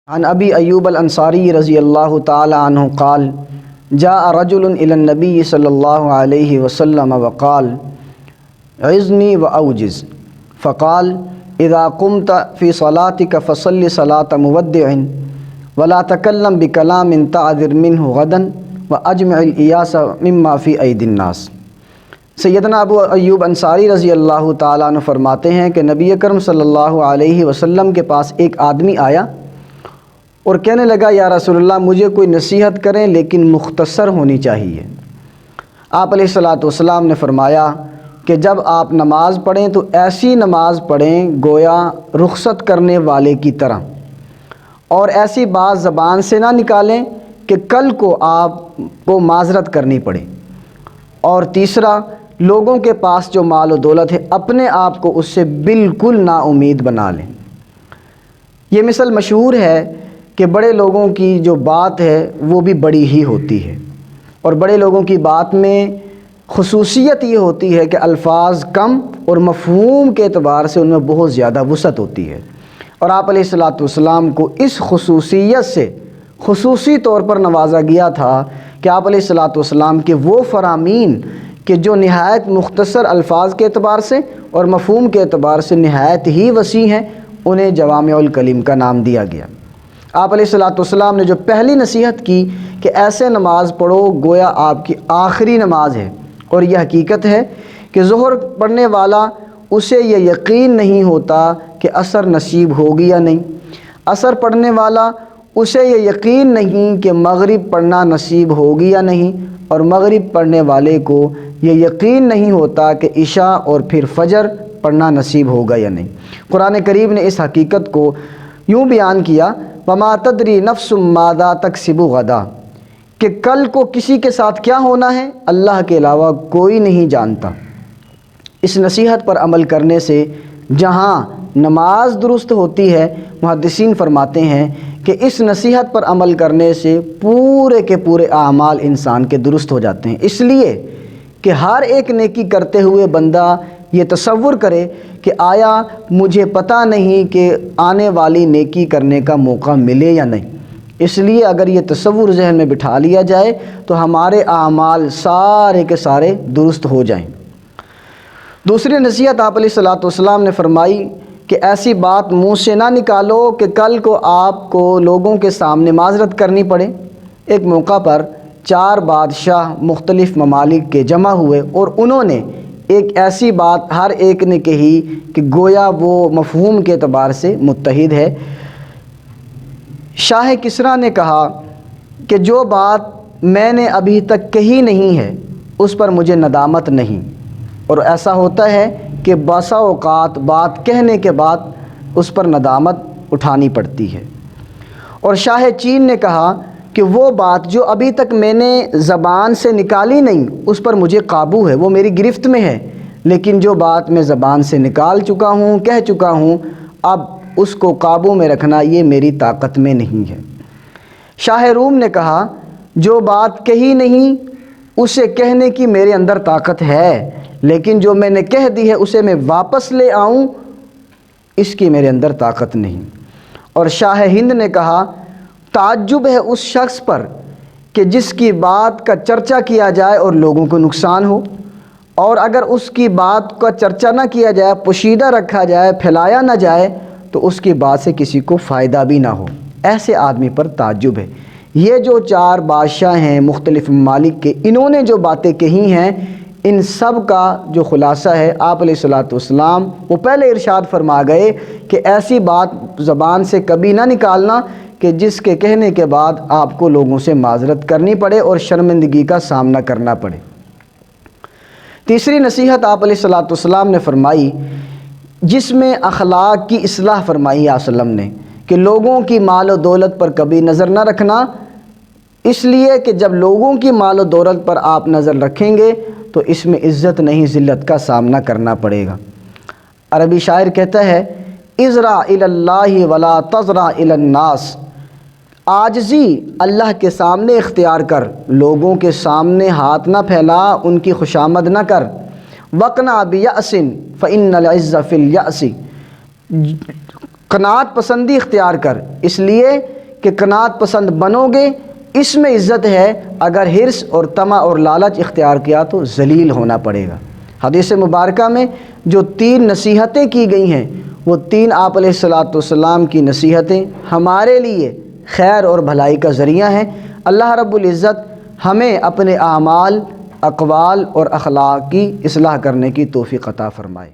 عن ابی ایوب الانصاری رضی اللہ تعالی عنہ قال جاء رجل الى النبی صلی اللہ علیہ وسلم وقال عظنی واوجز فقال اذا قمت فی صلاتک فصل صلاة مودع ولا تکلم بکلام تعذر منہ غدا واجمع الایاس مما فی ایدی الناس۔ سیدنا ابو ایوب انصاری رضی اللہ تعالیٰ عنہ فرماتے ہیں کہ نبی اکرم صلی اللہ علیہ وسلم کے پاس ایک آدمی آیا اور کہنے لگا یا رسول اللہ مجھے کوئی نصیحت کریں لیکن مختصر ہونی چاہیے۔ آپ علیہ السلام نے فرمایا کہ جب آپ نماز پڑھیں تو ایسی نماز پڑھیں گویا رخصت کرنے والے کی طرح، اور ایسی بات زبان سے نہ نکالیں کہ کل کو آپ کو معذرت کرنی پڑے۔ اور تیسرا، لوگوں کے پاس جو مال و دولت ہے اپنے آپ کو اس سے بالکل نا امید بنا لیں۔ یہ مثل مشہور ہے کہ بڑے لوگوں کی جو بات ہے وہ بھی بڑی ہی ہوتی ہے، اور بڑے لوگوں کی بات میں خصوصیت یہ ہوتی ہے کہ الفاظ کم اور مفہوم کے اعتبار سے ان میں بہت زیادہ وسعت ہوتی ہے۔ اور آپ علیہ السلام کو اس خصوصیت سے خصوصی طور پر نوازا گیا تھا کہ آپ علیہ السلام کے وہ فرامین کہ جو نہایت مختصر الفاظ کے اعتبار سے اور مفہوم کے اعتبار سے نہایت ہی وسیع ہیں، انہیں جوامع الکلم کا نام دیا گیا۔ آپ علیہ السلام نے جو پہلی نصیحت کی کہ ایسے نماز پڑھو گویا آپ کی آخری نماز ہے، اور یہ حقیقت ہے کہ ظہر پڑھنے والا اسے یہ یقین نہیں ہوتا کہ عصر نصیب ہوگی یا نہیں، عصر پڑھنے والا اسے یہ یقین نہیں کہ مغرب پڑھنا نصیب ہوگی یا نہیں، اور مغرب پڑھنے والے کو یہ یقین نہیں ہوتا کہ عشاء اور پھر فجر پڑھنا نصیب ہوگا یا نہیں۔ قرآن کریم نے اس حقیقت کو یوں بیان کیا وَمَا تَدْرِي نَفْسٌ مَاذَا تَكْسِبُ غَدًا، کہ کل کو کسی کے ساتھ کیا ہونا ہے اللہ کے علاوہ کوئی نہیں جانتا۔ اس نصیحت پر عمل کرنے سے جہاں نماز درست ہوتی ہے، محدثین فرماتے ہیں کہ اس نصیحت پر عمل کرنے سے پورے کے پورے اعمال انسان کے درست ہو جاتے ہیں، اس لیے کہ ہر ایک نیکی کرتے ہوئے بندہ یہ تصور کرے کہ آیا مجھے پتہ نہیں کہ آنے والی نیکی کرنے کا موقع ملے یا نہیں۔ اس لیے اگر یہ تصور ذہن میں بٹھا لیا جائے تو ہمارے اعمال سارے کے سارے درست ہو جائیں۔ دوسری نصیحت آپ علیہ السلام نے فرمائی کہ ایسی بات منہ سے نہ نکالو کہ کل کو آپ کو لوگوں کے سامنے معذرت کرنی پڑے۔ ایک موقع پر 4 بادشاہ مختلف ممالک کے جمع ہوئے اور انہوں نے ایک ایسی بات ہر ایک نے کہی کہ گویا وہ مفہوم کے اعتبار سے متحد ہے۔ شاہ کسریٰ نے کہا کہ جو بات میں نے ابھی تک کہی نہیں ہے اس پر مجھے ندامت نہیں، اور ایسا ہوتا ہے کہ بسا اوقات بات کہنے کے بعد اس پر ندامت اٹھانی پڑتی ہے۔ اور شاہ چین نے کہا کہ وہ بات جو ابھی تک میں نے زبان سے نکالی نہیں اس پر مجھے قابو ہے، وہ میری گرفت میں ہے، لیکن جو بات میں زبان سے نکال چکا ہوں، کہہ چکا ہوں، اب اس کو قابو میں رکھنا یہ میری طاقت میں نہیں ہے۔ شاہ روم نے کہا جو بات کہی نہیں اسے کہنے کی میرے اندر طاقت ہے، لیکن جو میں نے کہہ دی ہے اسے میں واپس لے آؤں اس کی میرے اندر طاقت نہیں۔ اور شاہ ہند نے کہا تعجب ہے اس شخص پر کہ جس کی بات کا چرچا کیا جائے اور لوگوں کو نقصان ہو، اور اگر اس کی بات کا چرچا نہ کیا جائے، پوشیدہ رکھا جائے، پھیلایا نہ جائے تو اس کی بات سے کسی کو فائدہ بھی نہ ہو، ایسے آدمی پر تعجب ہے۔ یہ جو 4 بادشاہ ہیں مختلف ممالک کے، انہوں نے جو باتیں کہی ہیں ان سب کا جو خلاصہ ہے آپ علیہ السلام وہ پہلے ارشاد فرما گئے کہ ایسی بات زبان سے کبھی نہ نکالنا کہ جس کے کہنے کے بعد آپ کو لوگوں سے معذرت کرنی پڑے اور شرمندگی کا سامنا کرنا پڑے۔ تیسری نصیحت آپ علیہ السلام نے فرمائی جس میں اخلاق کی اصلاح فرمائی آپ وسلم نے کہ لوگوں کی مال و دولت پر کبھی نظر نہ رکھنا، اس لیے کہ جب لوگوں کی مال و دولت پر آپ نظر رکھیں گے تو اس میں عزت نہیں ذلت کا سامنا کرنا پڑے گا۔ عربی شاعر کہتا ہے ازرع الی اللہ ولا تزرع الی الناس، عاجزی اللہ کے سامنے اختیار کر، لوگوں کے سامنے ہاتھ نہ پھیلا، ان کی خوشامد نہ کر۔ وقنا بیأس فإن العز فی الیأس، قناعت پسندی اختیار کر، اس لیے کہ قناعت پسند بنو گے، اس میں عزت ہے، اگر حرص اور طمع اور لالچ اختیار کیا تو ذلیل ہونا پڑے گا۔ حدیث مبارکہ میں جو 3 نصیحتیں کی گئی ہیں، وہ 3 آپ علیہ الصلاۃ والسلام کی نصیحتیں ہمارے لیے خیر اور بھلائی کا ذریعہ ہیں۔ اللہ رب العزت ہمیں اپنے اعمال، اقوال اور اخلاق کی اصلاح کرنے کی توفیق عطا فرمائے۔